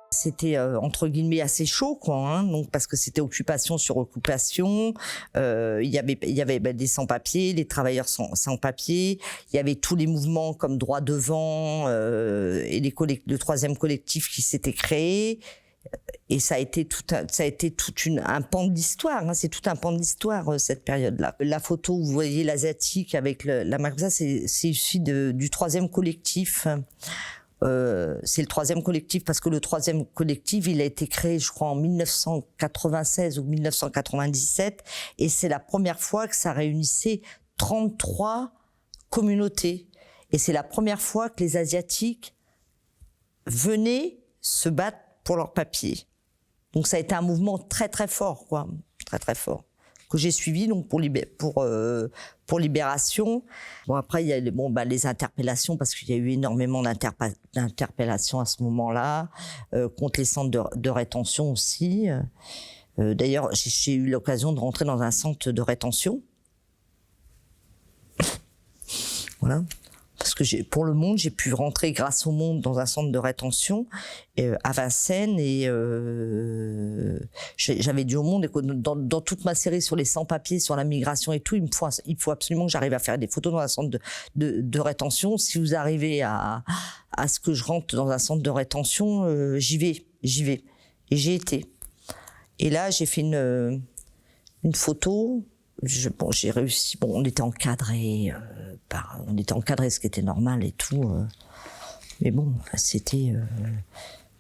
C'était entre guillemets assez chaud, quoi, hein, donc parce que c'était occupation sur occupation. Il y avait des sans-papiers, les travailleurs sans-papiers. Il y avait tous les mouvements comme Droit Devant et le troisième collectif qui s'était créé. Et ça a été un pan de l'histoire. Hein, c'est tout un pan de l'histoire cette période-là. La photo où vous voyez l'asiatique avec la marque, ça c'est issu du troisième collectif. C'est le troisième collectif parce que le troisième collectif, il a été créé, je crois, en 1996 ou 1997, et c'est la première fois que ça réunissait 33 communautés. Et c'est la première fois que les Asiatiques venaient se battre pour leurs papiers. Donc ça a été un mouvement très très fort, quoi, très très fort, que j'ai suivi donc pour Libération. Bon, après il y a les interpellations, parce qu'il y a eu énormément d'interpellations à ce moment-là, contre les centres de rétention aussi. D'ailleurs, j'ai eu l'occasion de rentrer dans un centre de rétention. Voilà. Parce que pour Le Monde, j'ai pu rentrer grâce au Monde dans un centre de rétention à Vincennes, et j'avais dit au Monde, et dans toute ma série sur les sans-papiers, sur la migration et tout, il faut absolument que j'arrive à faire des photos dans un centre de rétention. Si vous arrivez à ce que je rentre dans un centre de rétention, j'y vais. Et j'y été. Et là, j'ai fait une photo. J'ai réussi. Bon, on était encadré, ce qui était normal et tout. Mais bon, c'était.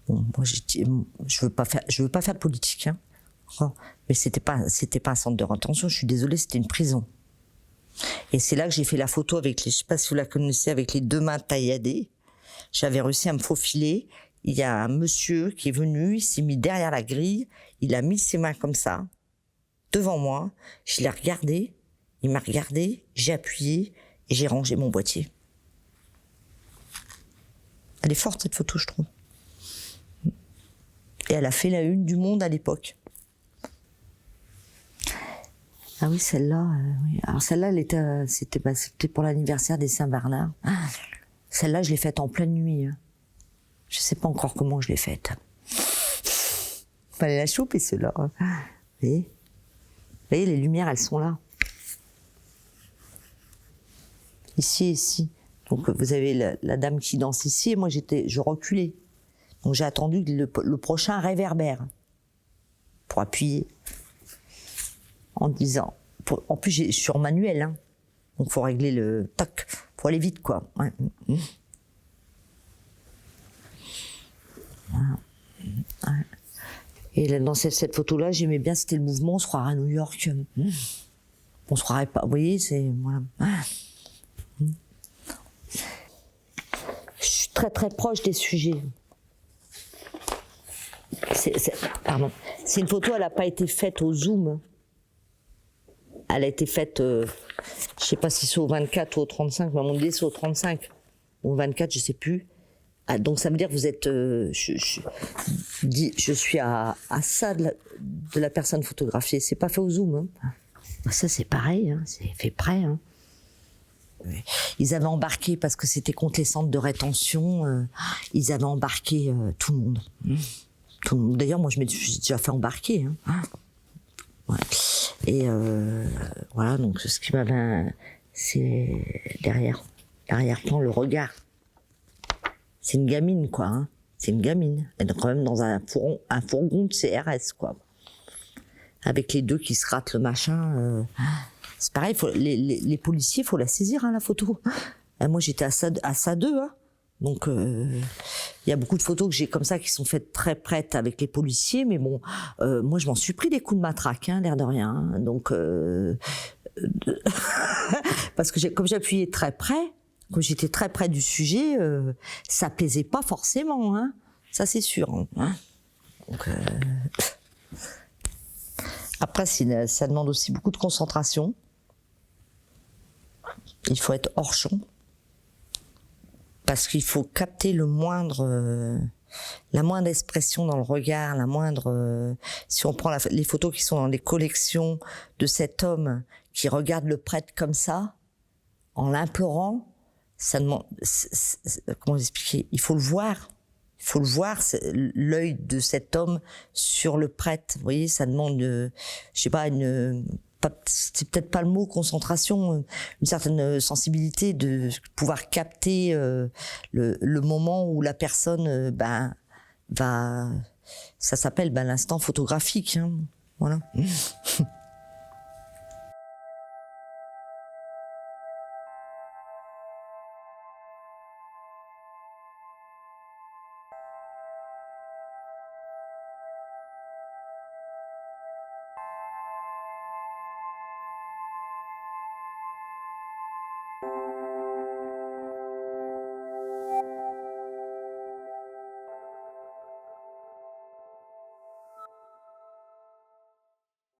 Bon, moi, je veux pas faire de politique, hein. Mais c'était pas un centre de rétention. Je suis désolée, c'était une prison. Et c'est là que j'ai fait la photo avec je sais pas si vous la connaissez, avec les deux mains tailladées. J'avais réussi à me faufiler. Il y a un monsieur qui est venu, il s'est mis derrière la grille, il a mis ses mains comme ça, devant moi, je l'ai regardé, il m'a regardé, j'ai appuyé et j'ai rangé mon boîtier. Elle est forte cette photo, je trouve. Et elle a fait la une du Monde à l'époque. Ah oui, celle-là, oui. Alors celle-là, c'était pour l'anniversaire des Saint-Bernard. Celle-là, je l'ai faite en pleine nuit. Hein. Je sais pas encore comment je l'ai faite. Fallait la choper, celle-là. Vous voyez, les lumières, elles sont là. Ici et ici. Donc, vous avez la dame qui danse ici, et moi, je reculais. Donc, j'ai attendu le prochain réverbère pour appuyer. En disant... en plus, je suis en manuel, hein. Donc, faut régler le... Tac, faut aller vite, quoi. Ouais. Ouais. Et là, dans cette photo-là, j'aimais bien, c'était le mouvement, on se croirait à New York. On se croirait pas, vous voyez, c'est... Voilà. Je suis très très proche des sujets. Pardon. C'est une photo, elle n'a pas été faite au zoom. Elle a été faite, je sais pas si c'est au 24 ou au 35, mais à mon avis c'est au 35. Ou au 24, je sais plus. Ah, donc ça veut dire que vous êtes... je suis à ça de la personne photographiée. C'est pas fait au zoom. Hein. Ça c'est pareil, hein. C'est fait près. Hein. Ils avaient embarqué, parce que c'était contre les centres de rétention, ils avaient embarqué tout le monde. Tout le monde. D'ailleurs, moi je suis déjà fait embarquer. Hein. Ouais. Et voilà, donc ce qui m'avait... C'est derrière-plan, le regard. C'est une gamine, quoi. Hein. C'est une gamine. Elle est quand même dans un fourgon de CRS, quoi. Avec les deux qui se ratent le machin. C'est pareil, les policiers, il faut la saisir, hein, la photo. Moi, j'étais à ça d'eux. Hein. Donc, il y a beaucoup de photos que j'ai comme ça qui sont faites très prêtes avec les policiers. Mais bon, moi, je m'en suis pris des coups de matraque, hein, l'air de rien. Hein. Donc, parce que comme j'appuyais très près, comme j'étais très près du sujet, ça plaisait pas forcément, hein. Ça c'est sûr. Hein. Donc, après, ça demande aussi beaucoup de concentration. Il faut être hors champ, parce qu'il faut capter le moindre la moindre expression dans le regard, la moindre, si on prend les photos qui sont dans les collections de cet homme qui regarde le prêtre comme ça, en l'implorant, ça demande, comment expliquer, il faut le voir. Il faut le voir, l'œil de cet homme sur le prêtre. Vous voyez, ça demande, je sais pas, c'est peut-être pas le mot concentration, une certaine sensibilité de pouvoir capter le moment où la personne, va, ça s'appelle l'instant photographique. Hein, voilà.